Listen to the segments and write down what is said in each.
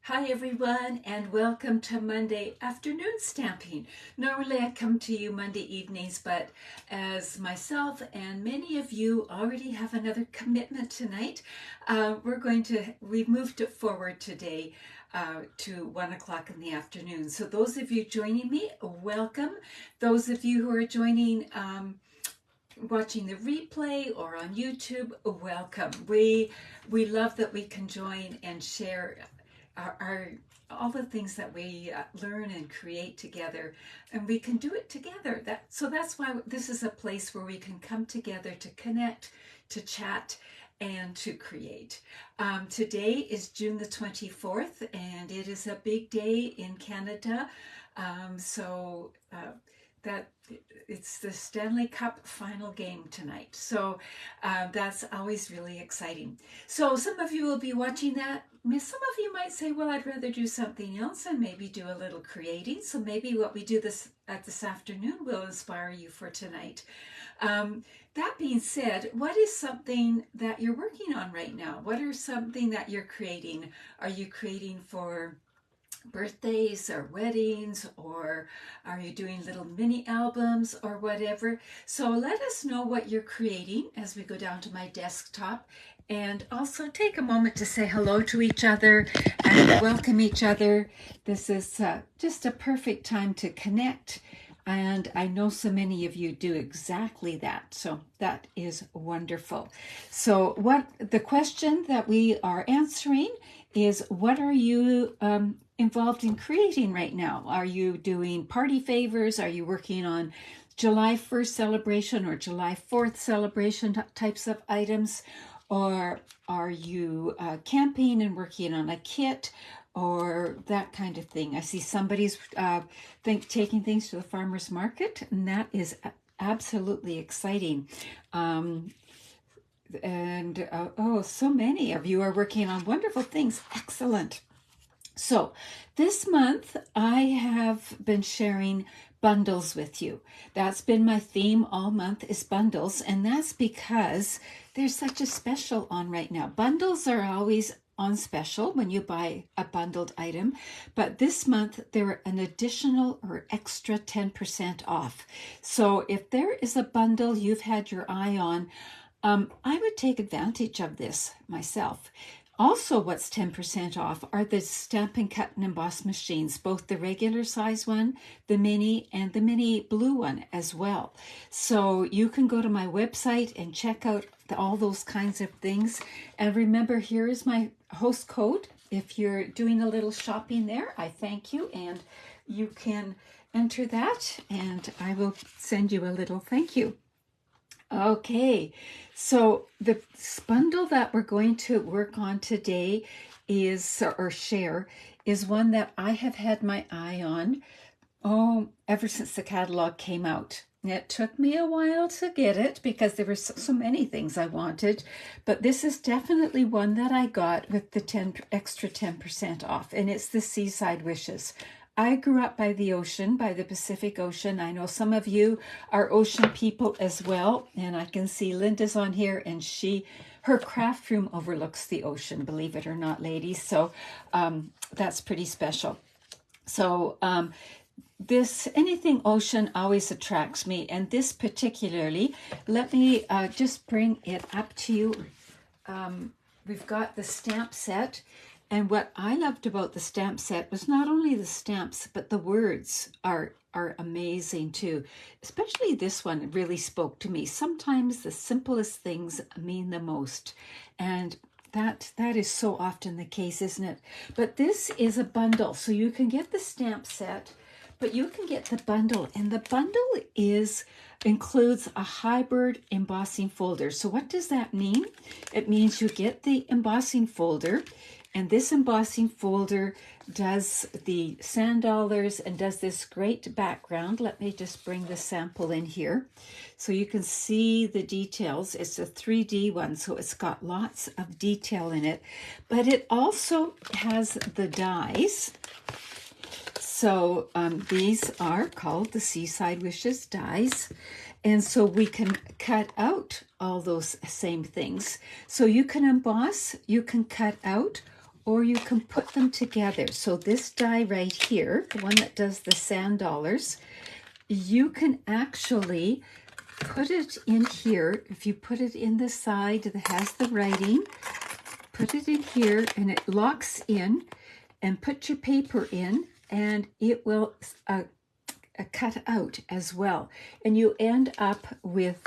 Hi everyone, and welcome to Monday afternoon stamping. Normally I come to you Monday evenings, but as myself and many of you already have another commitment tonight, we've moved it forward today to 1 o'clock in the afternoon. So those of you joining me, welcome. Those of you who are joining watching the replay or on YouTube, welcome. We love that we can join and share our all the things that we learn and create together, and we can do it together. That's why this is a place where we can come together to connect, to chat, and to create. Today is June the 24th, and it is a big day in Canada. That it's the Stanley Cup final game tonight. So that's always really exciting. So some of you will be watching that. Some of you might say, well, I'd rather do something else and maybe do a little creating. So maybe what we do this afternoon will inspire you for tonight. That being said, what is something that you're working on right now? What are something that you're creating? Are you creating for birthdays or weddings, or are you doing little mini albums or whatever? So let us know what you're creating as we go down to my desktop, and also take a moment to say hello to each other and welcome each other. This is just a perfect time to connect, and I know so many of you do exactly that. So that is wonderful. So the question that we are answering is, what are you involved in creating right now? Are you doing party favors? Are you working on July 1st celebration or July 4th celebration types of items? Or are you camping and working on a kit or that kind of thing? I see somebody's taking things to the farmer's market, and that is absolutely exciting. So many of you are working on wonderful things. Excellent. So this month I have been sharing bundles with you. That's been my theme all month, is bundles, and that's because there's such a special on right now. Bundles are always on special when you buy a bundled item, but this month they're an additional or extra 10% off. So if there is a bundle you've had your eye on, I would take advantage of this myself. Also, what's 10% off are the Stamp and Cut and Emboss machines, both the regular size one, the mini, and the mini blue one as well. So you can go to my website and check out all those kinds of things. And remember, here is my host code. If you're doing a little shopping there, I thank you, and you can enter that, and I will send you a little thank you. Okay, so the bundle that we're going to work on today share is one that I have had my eye on ever since the catalog came out. It took me a while to get it because there were so many things I wanted, but this is definitely one that I got with the extra 10% off, and it's the Seaside Wishes. I grew up by the ocean, by the Pacific Ocean. I know some of you are ocean people as well, and I can see Linda's on here, and her craft room overlooks the ocean, believe it or not, ladies. So that's pretty special. So anything ocean always attracts me, and this particularly, let me just bring it up to you. We've got the stamp set. And what I loved about the stamp set was not only the stamps, but the words are amazing too. Especially this one really spoke to me. Sometimes the simplest things mean the most. And that is so often the case, isn't it? But this is a bundle. So you can get the stamp set, but you can get the bundle. And the bundle includes a hybrid embossing folder. So what does that mean? It means you get the embossing folder, and this embossing folder does the sand dollars and does this great background. Let me just bring the sample in here so you can see the details. It's a 3D one, so it's got lots of detail in it, but it also has the dies. So these are called the Seaside Wishes dies. And so we can cut out all those same things. So you can emboss, you can cut out, or you can put them together. So this die right here, the one that does the sand dollars, you can actually put it in here. If you put it in the side that has the writing, put it in here and it locks in, and put your paper in and it will cut out as well. And you end up with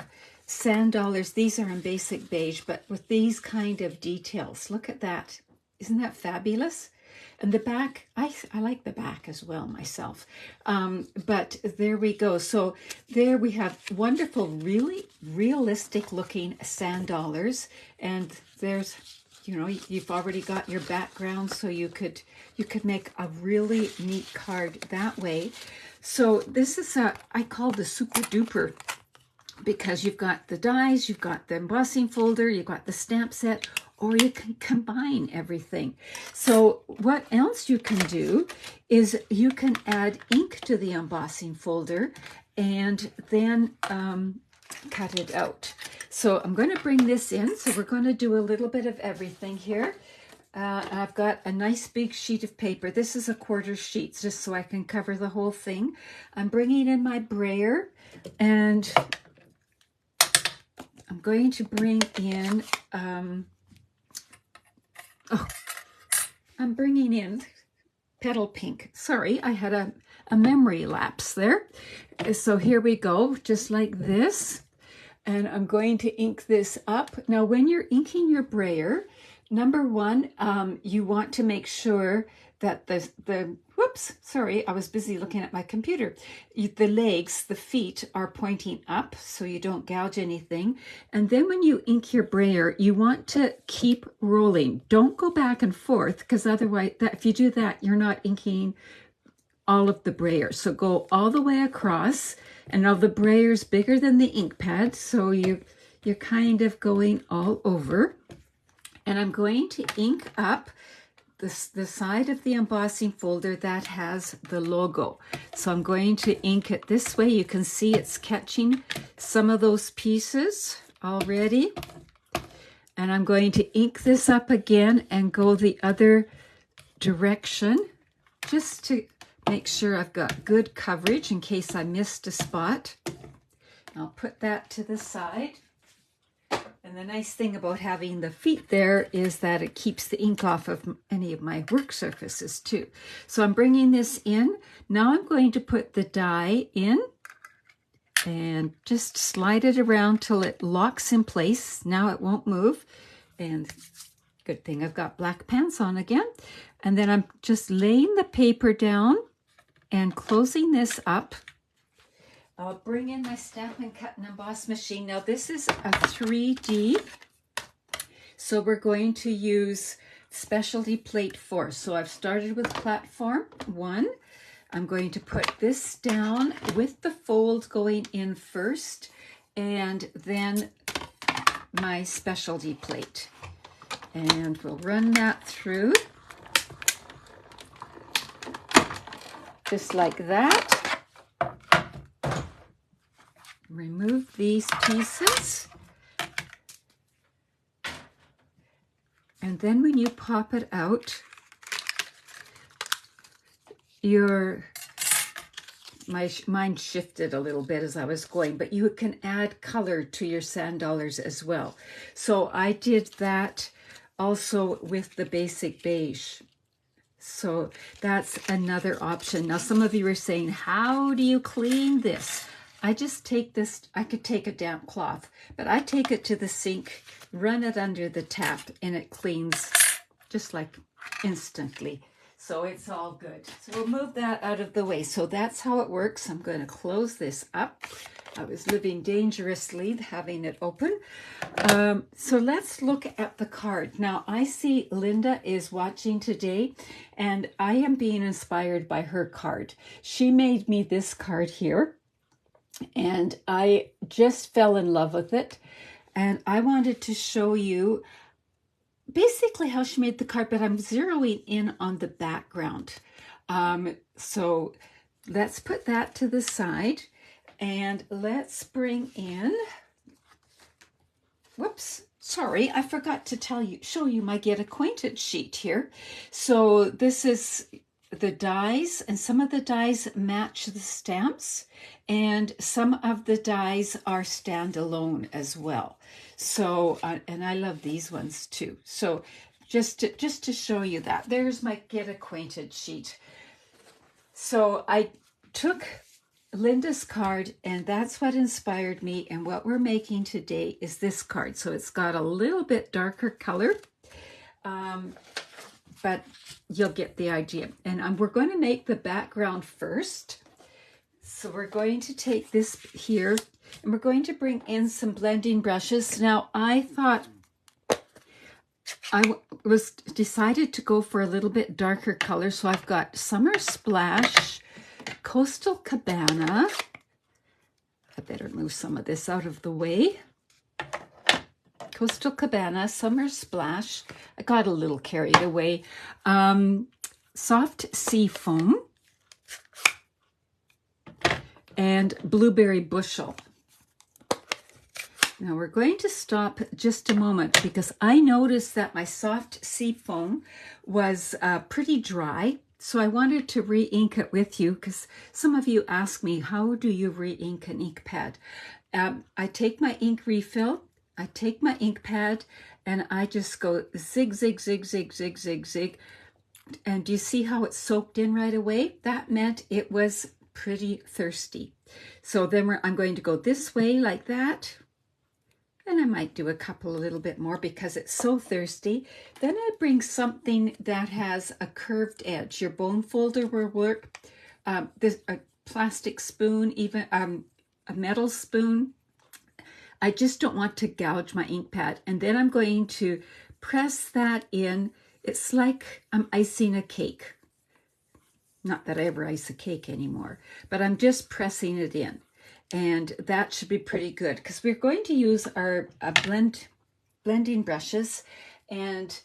sand dollars. These are in basic beige, but with these kind of details. Look at that. Isn't that fabulous? And the back, I like the back as well myself. But there we go. So there we have wonderful, really realistic looking sand dollars. And there's, you know, you've already got your background, so you could make a really neat card that way. So this is I call the super duper, because you've got the dies, you've got the embossing folder, you've got the stamp set, or you can combine everything. So what else you can do is you can add ink to the embossing folder and then cut it out. So I'm going to bring this in. So we're going to do a little bit of everything here. I've got a nice big sheet of paper. This is a 1/4 sheet, just so I can cover the whole thing. I'm bringing in my brayer, and I'm going to bring in, I'm bringing in petal pink. Sorry, I had a memory lapse there. So here we go, just like this. And I'm going to ink this up. Now, when you're inking your brayer, number one, you want to make sure that whoops, sorry, I was busy looking at my computer. The legs, the feet are pointing up so you don't gouge anything. And then when you ink your brayer, you want to keep rolling. Don't go back and forth, because otherwise, if you do that, you're not inking all of the brayer. So go all the way across, and now the brayer's bigger than the ink pad, so you're kind of going all over. And I'm going to ink up the side of the embossing folder that has the logo. So I'm going to ink it this way. You can see it's catching some of those pieces already. And I'm going to ink this up again and go the other direction, just to make sure I've got good coverage in case I missed a spot. I'll put that to the side. And the nice thing about having the feet there is that it keeps the ink off of any of my work surfaces too. So I'm bringing this in. Now I'm going to put the die in and just slide it around till it locks in place. Now it won't move. And good thing I've got black pants on again. And then I'm just laying the paper down and closing this up. I'll bring in my Stampin' Cut and Emboss machine. Now this is a 3D, so we're going to use specialty plate 4. So I've started with platform 1. I'm going to put this down with the fold going in first, and then my specialty plate. And we'll run that through, just like that. Remove these pieces. And then when you pop it out, my mind shifted a little bit as I was going, but you can add color to your sand dollars as well. So I did that also with the basic beige. So that's another option. Now some of you are saying, how do you clean this? I just take this, I could take a damp cloth, but I take it to the sink, run it under the tap, and it cleans just like instantly. So it's all good. So we'll move that out of the way. So that's how it works. I'm going to close this up. I was living dangerously having it open. So let's look at the card. Now I see Linda is watching today, and I am being inspired by her card. She made me this card here, and I just fell in love with it. And I wanted to show you basically how she made the card, but I'm zeroing in on the background. So let's put that to the side, and let's bring in, whoops, sorry, I forgot to show you my Get Acquainted sheet here. So this is the dies, and some of the dies match the stamps, and some of the dies are standalone as well. So, and I love these ones too. So just to show you that, there's my Get Acquainted sheet. So I took Linda's card, and that's what inspired me, and what we're making today is this card. So it's got a little bit darker color, but you'll get the idea. And we're going to make the background first. So we're going to take this here, and we're going to bring in some blending brushes. Now I thought I decided to go for a little bit darker color, so I've got Summer Splash, Coastal Cabana. I better move some of this out of the way. Coastal Cabana, Summer Splash. I got a little carried away. Soft Sea Foam. And Blueberry Bushel. Now we're going to stop just a moment because I noticed that my Soft Sea Foam was pretty dry. So I wanted to re-ink it with you because some of you ask me, how do you re-ink an ink pad? I take my ink refill, I take my ink pad, and I just go zig, zig, zig, zig, zig, zig, zig. And do you see how it soaked in right away? That meant it was pretty thirsty. So then I'm going to go this way like that. And I might do a couple a little bit more because it's so thirsty. Then I bring something that has a curved edge. Your bone folder will work. A plastic spoon, even a metal spoon. I just don't want to gouge my ink pad. And then I'm going to press that in. It's like I'm icing a cake. Not that I ever ice a cake anymore, but I'm just pressing it in. And that should be pretty good because we're going to use our blending brushes, and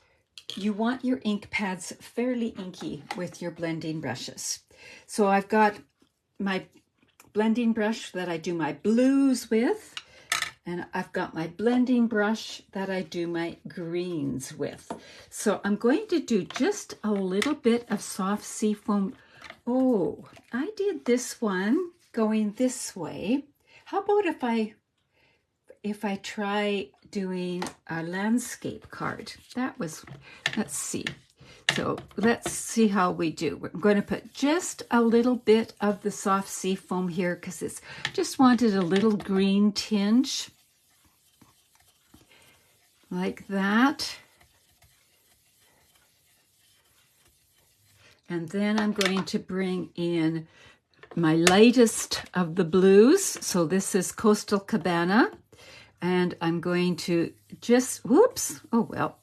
you want your ink pads fairly inky with your blending brushes. So I've got my blending brush that I do my blues with, and I've got my blending brush that I do my greens with. So I'm going to do just a little bit of Soft Sea Foam. Oh, I did this one going this way. How about if I try doing a landscape card? Let's see. So let's see how we do. I'm going to put just a little bit of the Soft Sea Foam here because it's just wanted a little green tinge. Like that. And then I'm going to bring in my lightest of the blues. So this is Coastal Cabana. And I'm going to just, whoops, oh well.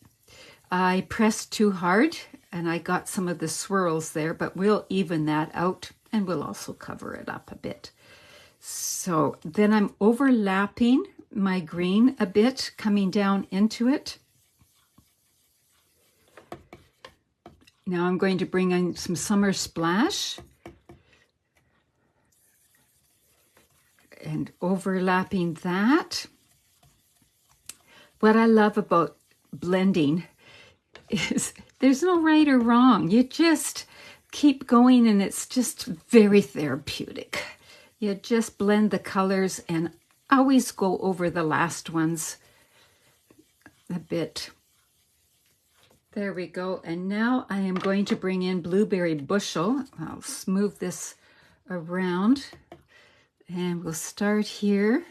I pressed too hard and I got some of the swirls there, but we'll even that out and we'll also cover it up a bit. So then I'm overlapping my green a bit, coming down into it. Now I'm going to bring in some Summer Splash and overlapping that. What I love about blending is there's no right or wrong. You just keep going and it's just very therapeutic. You just blend the colors and always go over the last ones a bit. There we go. And now I am going to bring in Blueberry Bushel. I'll smooth this around and we'll start here.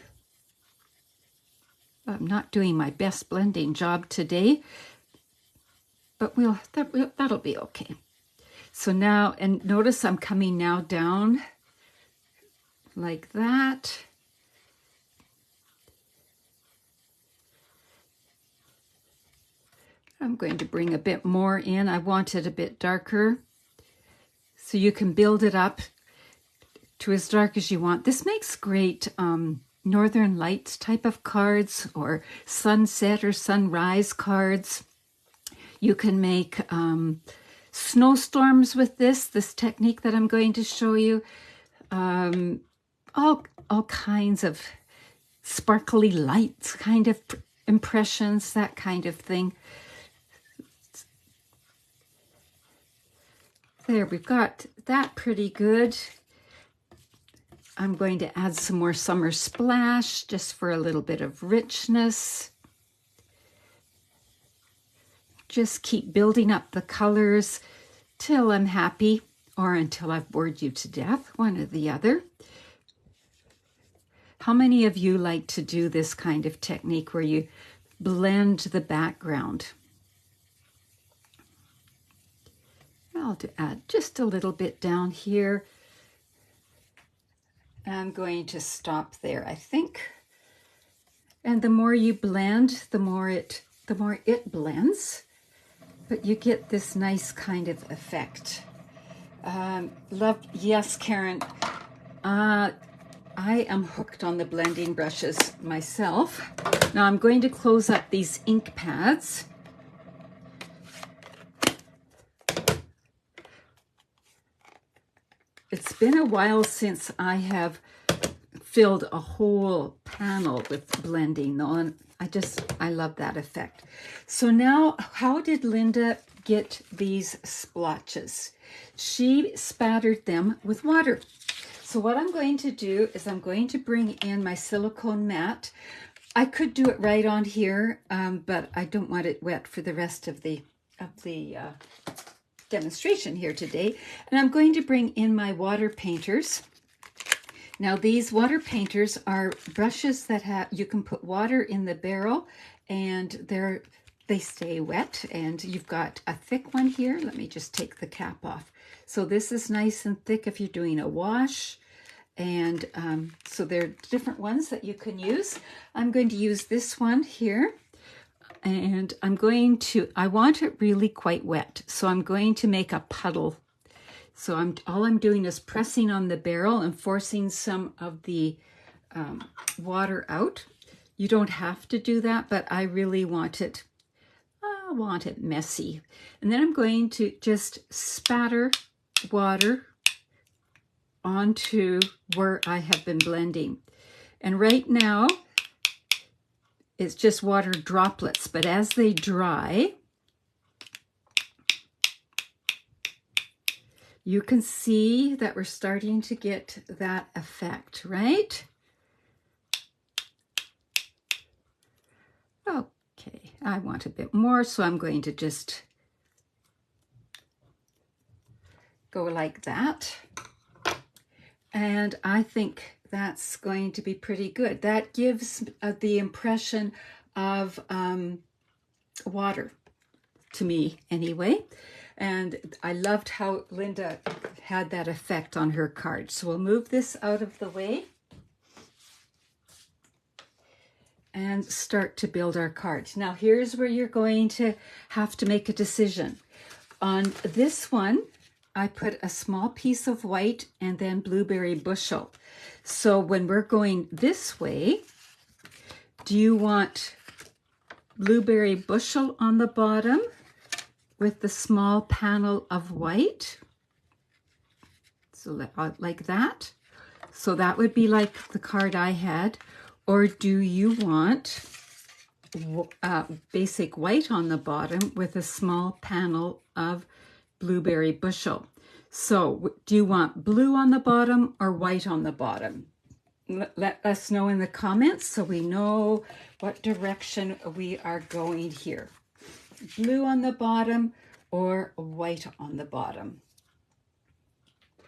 I'm not doing my best blending job today, but that'll be okay. So now, and notice I'm coming now down like that. I'm going to bring a bit more in. I want it a bit darker. So you can build it up to as dark as you want. This makes great Northern Lights type of cards or sunset or sunrise cards. You can make snowstorms with this technique that I'm going to show you. All kinds of sparkly lights, kind of impressions, that kind of thing. There, we've got that pretty good. I'm going to add some more Summer Splash just for a little bit of richness. Just keep building up the colors till I'm happy, or until I've bored you to death, one or the other. How many of you like to do this kind of technique where you blend the background? I'll add just a little bit down here. I'm going to stop there, I think. And the more you blend, the more it blends. But you get this nice kind of effect. Yes, Karen. I am hooked on the blending brushes myself. Now I'm going to close up these ink pads. It's been a while since I have filled a whole panel with blending though, and I love that effect. So now, how did Linda get these splotches? She spattered them with water. So what I'm going to do is I'm going to bring in my silicone mat. I could do it right on here, but I don't want it wet for the rest of the demonstration here today. And I'm going to bring in my water painters. Now these water painters are brushes that you can put water in the barrel and they stay wet, and you've got a thick one here. Let me just take the cap off. So this is nice and thick if you're doing a wash. And so there are different ones that you can use. I'm going to use this one here. And I want it really quite wet. So I'm going to make a puddle. So all I'm doing is pressing on the barrel and forcing some of the water out. You don't have to do that, but I really want it. I want it messy. And then I'm going to just spatter water onto where I have been blending. And right now, it's just water droplets, but as they dry, you can see that we're starting to get that effect, right? Okay, I want a bit more, so I'm going to just go like that. And I think that's going to be pretty good. That gives the impression of water to me anyway. And I loved how Linda had that effect on her card. So we'll move this out of the way and start to build our cards. Now here's where you're going to have to make a decision. On this one, I put a small piece of white and then blueberry bushel. So when we're going this way, do you want blueberry bushel on the bottom with the small panel of white? So like that. So that would be like the card I had. Or do you want basic white on the bottom with a small panel of blueberry bushel? So do you want blue on the bottom or white on the bottom? Let us know in the comments so we know what direction we are going here. Blue on the bottom or white on the bottom.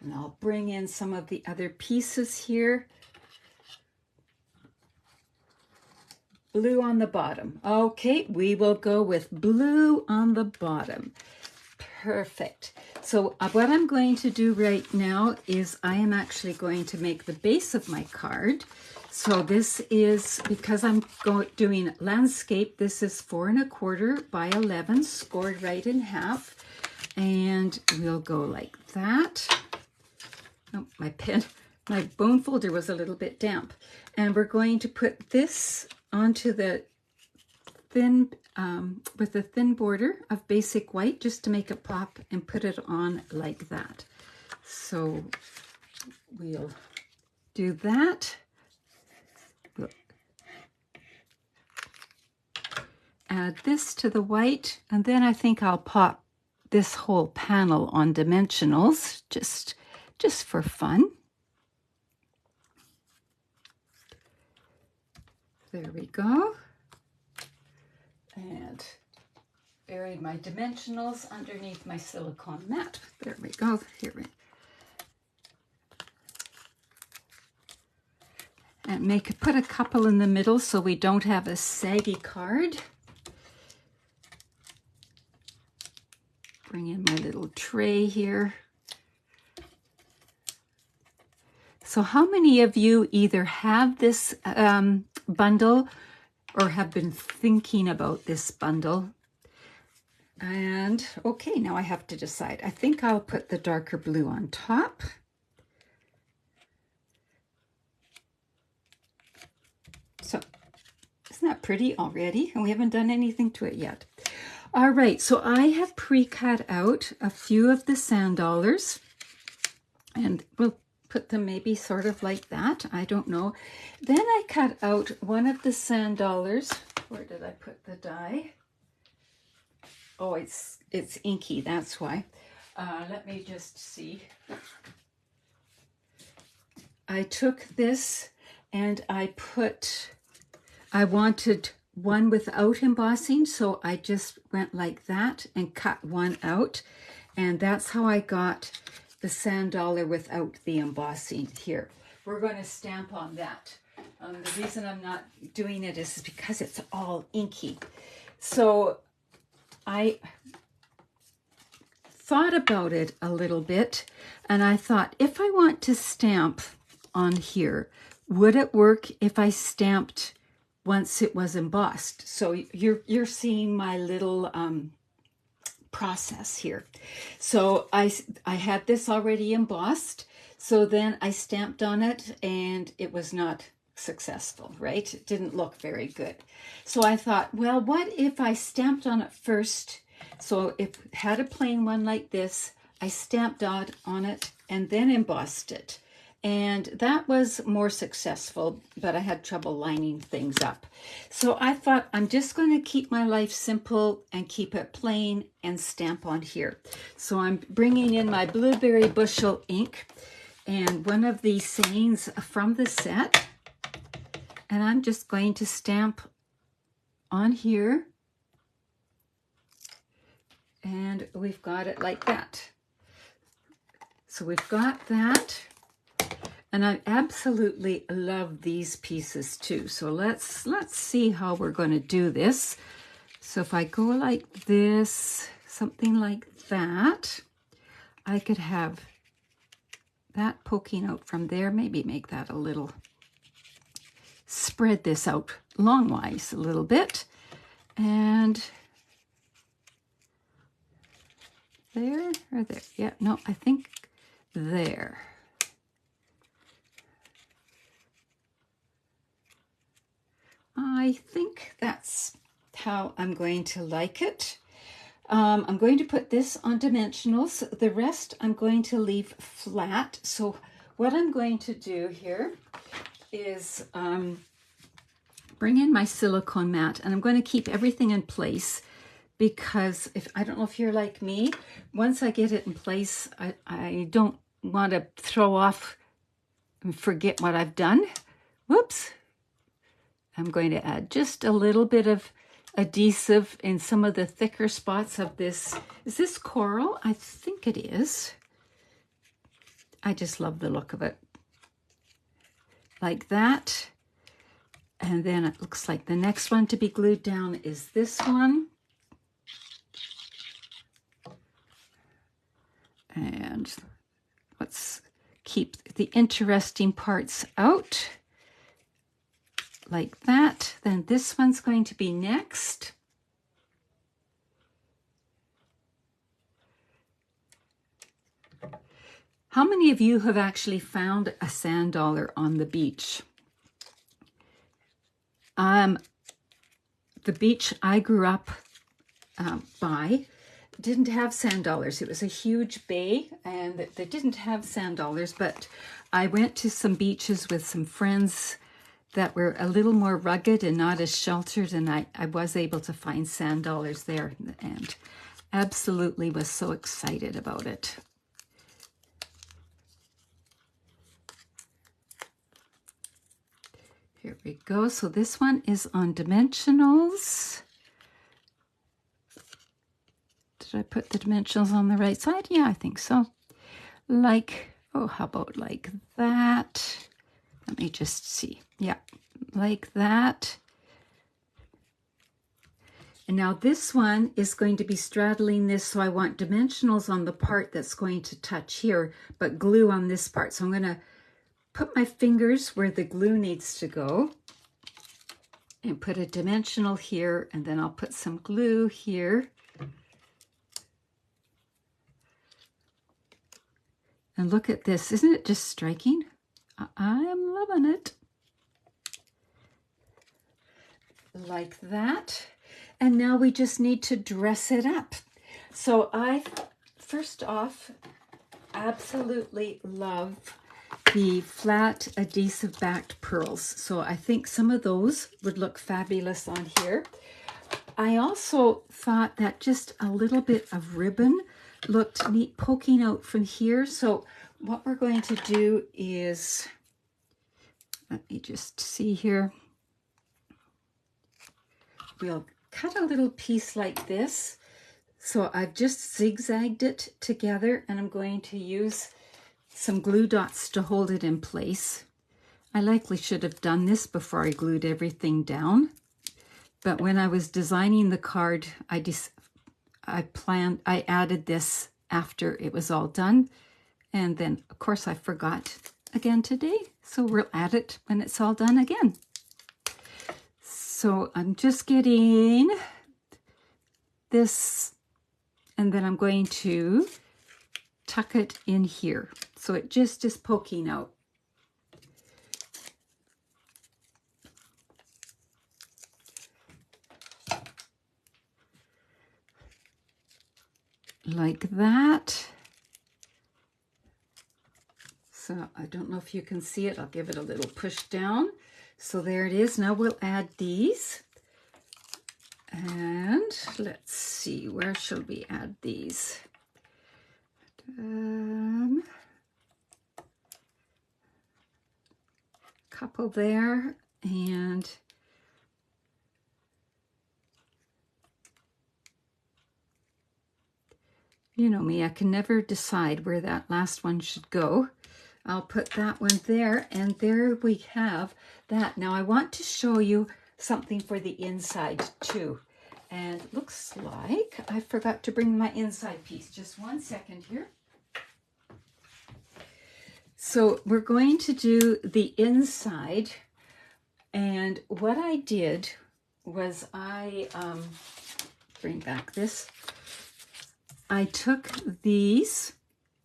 And I'll bring in some of the other pieces here. Blue on the bottom. Okay, we will go with blue on the bottom. Perfect. So what I'm going to do right now is I am actually going to make the base of my card. So this is, because I'm doing landscape, this is 4 1/4 by 11, scored right in half. And we'll go like that. Oh, my bone folder was a little bit damp. And we're going to put this onto the thin, with a thin border of basic white, just to make it pop, and put it on like that. So we'll do that. add this to the white, and then I think I'll pop this whole panel on dimensionals, just for fun. There we go. And buried my dimensionals underneath my silicone mat. There we go. Here we and put a couple in the middle so we don't have a saggy card. Bring in my little tray here. So how many of you either have this bundle or have been thinking about this bundle? And okay, now I have to decide. I think I'll put the darker blue on top. So isn't that pretty already? And we haven't done anything to it yet. All right, so I have pre-cut out a few of the sand dollars, and we'll put them maybe sort of like that. I don't know. Then I cut out one of the sand dollars. Where did I put the die? Oh, it's inky, that's why. Let me just see. I took this and I wanted one without embossing, so I just went like that and cut one out, and that's how I got the sand dollar without the embossing here. We're going to stamp on that. The reason I'm not doing it is because it's all inky. So I thought about it a little bit, and I thought, if I want to stamp on here, would it work if I stamped once it was embossed? So you're seeing my little process here. So I had this already embossed, so then I stamped on it and it was not successful, right? It didn't look very good. So I thought, well, what if I stamped on it first? So if it had a plain one like this, I stamped on it and then embossed it. And that was more successful, but I had trouble lining things up. So I thought, I'm just going to keep my life simple and keep it plain and stamp on here. So I'm bringing in my Blueberry Bushel ink and one of the sayings from the set. And I'm just going to stamp on here. And we've got it like that. So we've got that. And I absolutely love these pieces too. So let's see how we're going to do this. So if I go like this, something like that, I could have that poking out from there. Maybe make that a little, spread this out longwise a little bit. And there or there. Yeah, no, I think there. I think that's how I'm going to like it. I'm going to put this on dimensionals. The rest I'm going to leave flat. So what I'm going to do here is bring in my silicone mat, and I'm going to keep everything in place because I don't know if you're like me, once I get it in place, I don't want to throw off and forget what I've done. Whoops. I'm going to add just a little bit of adhesive in some of the thicker spots of this. Is this coral? I think it is. I just love the look of it. Like that. And then it looks like the next one to be glued down is this one. And let's keep the interesting parts out. Like that. Then this one's going to be next. How many of you have actually found a sand dollar on the beach? The beach I grew up by didn't have sand dollars. It was a huge bay and they didn't have sand dollars, but I went to some beaches with some friends that were a little more rugged and not as sheltered, and I was able to find sand dollars there, and absolutely was so excited about it. Here we go. So this one is on dimensionals. Did I put the dimensionals on the right side? Yeah, I think so. Like, oh, how about like that? Let me just see. Yeah, like that. And now this one is going to be straddling this, so I want dimensionals on the part that's going to touch here, but glue on this part. So I'm going to put my fingers where the glue needs to go and put a dimensional here, and then I'll put some glue here. And look at this. Isn't it just striking? I am loving it. Like that. And now we just need to dress it up. So I, first off, absolutely love the flat adhesive backed pearls. So I think some of those would look fabulous on here. I also thought that just a little bit of ribbon looked neat poking out from here. So what we're going to do is, let me just see here. We'll cut a little piece like this. So I've just zigzagged it together, and I'm going to use some glue dots to hold it in place. I likely should have done this before I glued everything down. But when I was designing the card, I added this after it was all done. And then, of course, I forgot again today. So we'll add it when it's all done again. So I'm just getting this, and then I'm going to tuck it in here. So it just is poking out. Like that. So I don't know if you can see it. I'll give it a little push down. So there it is. Now we'll add these. And let's see, where shall we add these? Couple there, and you know me, I can never decide where that last one should go. I'll put that one there, and there we have that. Now I want to show you something for the inside too. And it looks like I forgot to bring my inside piece. Just one second here. So we're going to do the inside. And what I did was bring back this. I took these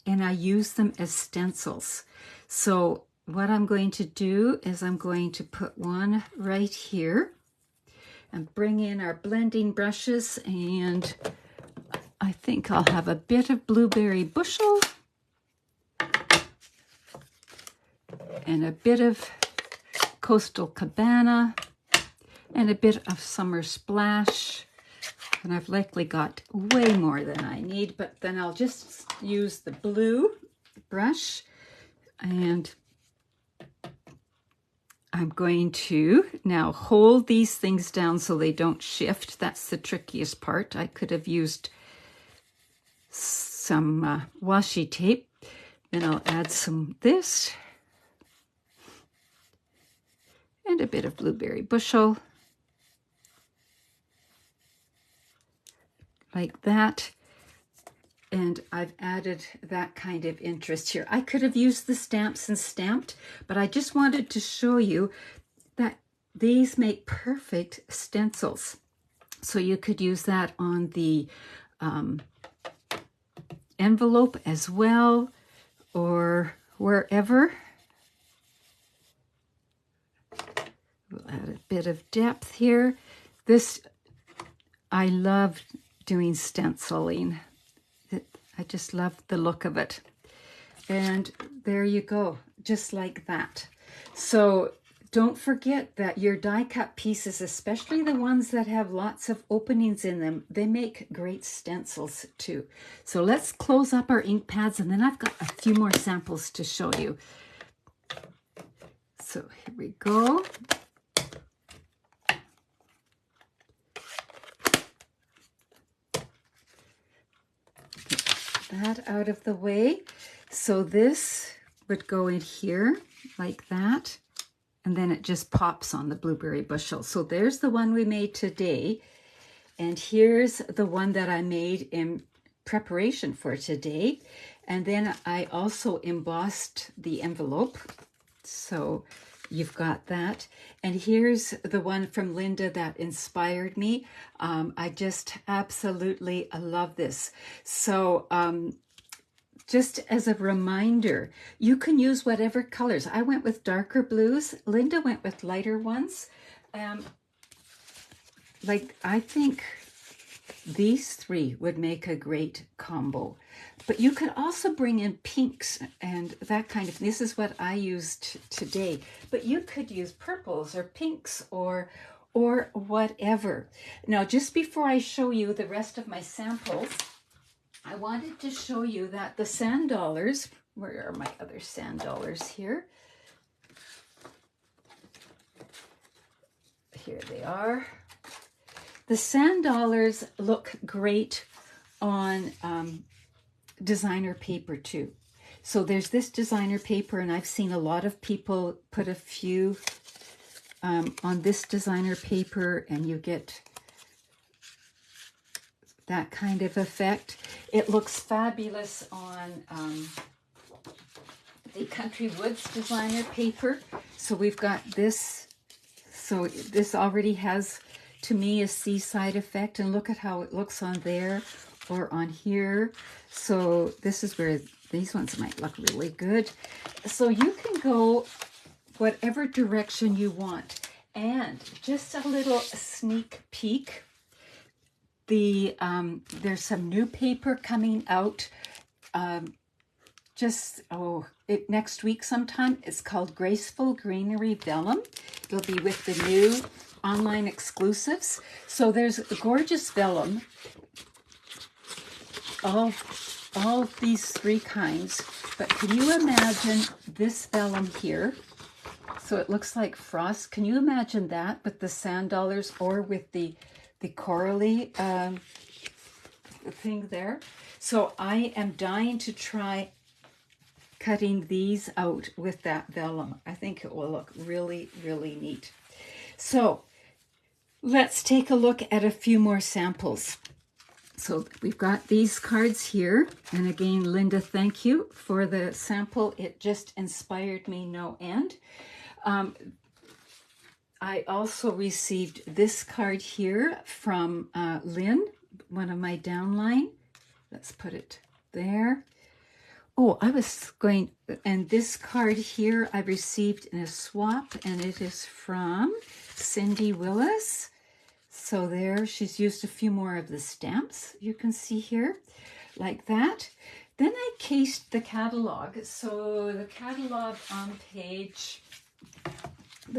and I used them as stencils. So what I'm going to do is I'm going to put one right here and bring in our blending brushes, and I think I'll have a bit of blueberry bushel and a bit of coastal cabana and a bit of summer splash. And I've likely got way more than I need, but then I'll just use the blue brush, and I'm going to now hold these things down so they don't shift. That's the trickiest part. I could have used some washi tape. Then I'll add some this and a bit of blueberry bushel. Like that. And I've added that kind of interest here. I could have used the stamps and stamped, but I just wanted to show you that these make perfect stencils. So you could use that on the envelope as well, or wherever. We'll add a bit of depth here. This, I love doing stenciling. I just love the look of it. And there you go, just like that. So don't forget that your die cut pieces, especially the ones that have lots of openings in them, they make great stencils too. So let's close up our ink pads, and then I've got a few more samples to show you. So here we go. Get that out of the way. So this would go in here like that, and then it just pops on the blueberry bushel. So there's the one we made today, and here's the one that I made in preparation for today. And then I also embossed the envelope. So you've got that. And here's the one from Linda that inspired me. I just absolutely love this. So just as a reminder, you can use whatever colors. I went with darker blues. Linda went with lighter ones. Like, I think these three would make a great combo. But you could also bring in pinks and that kind of, this is what I used today. But you could use purples or pinks or whatever. Now, just before I show you the rest of my samples, I wanted to show you that the sand dollars, where are my other sand dollars here? Here they are. The sand dollars look great on designer paper too. So there's this designer paper, and I've seen a lot of people put a few on this designer paper, and you get that kind of effect. It looks fabulous on the Country Woods designer paper. So we've got this. So this already has, to me, a seaside effect. And look at how it looks on there or on here. So this is where these ones might look really good. So you can go whatever direction you want. And just a little sneak peek. There's some new paper coming out next week sometime. It's called Graceful Greenery Vellum. It'll be with the new online exclusives. So there's gorgeous vellum, all of these three kinds. But can you imagine this vellum here? So it looks like frost. Can you imagine that with the sand dollars or with the corally thing there? So I am dying to try cutting these out with that vellum. I think it will look really, really neat. So let's take a look at a few more samples. So we've got these cards here. And again, Linda, thank you for the sample. It just inspired me no end. I also received this card here from Lynn, one of my downline. Let's put it there. Oh, and this card here I received in a swap, and it is from Cindy Willis. So there, she's used a few more of the stamps you can see here, like that. Then I cased the catalog. So the catalog on the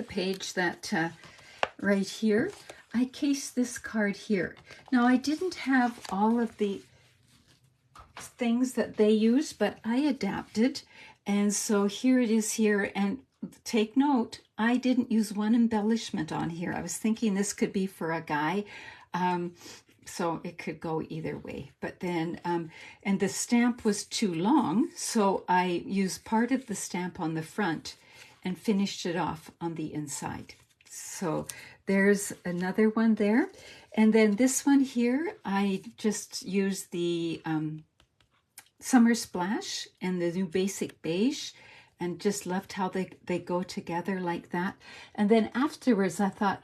page that right here, I cased this card here. Now I didn't have all of the things that they use, but I adapted, and so here it is here. And take note, I didn't use one embellishment on here. I was thinking this could be for a guy, so it could go either way. But then and the stamp was too long, so I used part of the stamp on the front and finished it off on the inside. So there's another one there. And then this one here, I just used the Summer Splash and the new Basic Beige, and just loved how they go together like that. And then afterwards I thought,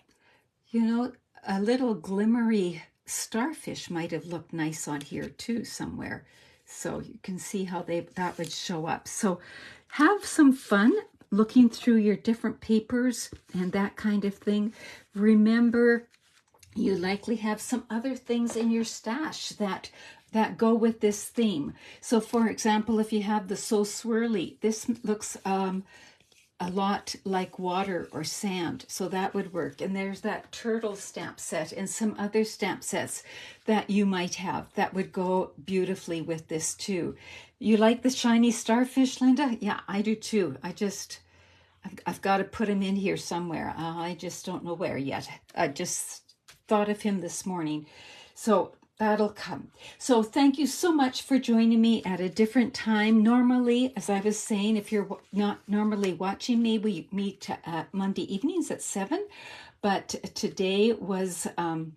you know, a little glimmery starfish might have looked nice on here too somewhere. So you can see how that would show up. So have some fun looking through your different papers and that kind of thing. Remember, you likely have some other things in your stash that go with this theme. So for example, if you have the So Swirly, this looks a lot like water or sand, so that would work. And there's that turtle stamp set and some other stamp sets that you might have that would go beautifully with this too. You like the shiny starfish, Linda? Yeah, I do too. I've got to put him in here somewhere. I just don't know where yet. I just thought of him this morning. So that'll come. So thank you so much for joining me at a different time. Normally, as I was saying, if you're not normally watching me, we meet Monday evenings at 7. But today was an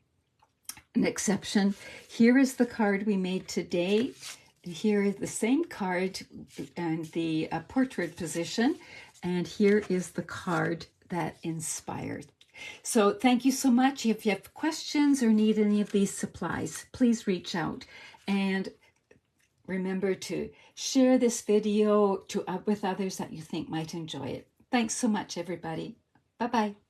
exception. Here is the card we made today. Here is the same card and the portrait position. And here is the card that inspired. So thank you so much. If you have questions or need any of these supplies, please reach out. And remember to share this video with others that you think might enjoy it. Thanks so much, everybody. Bye-bye.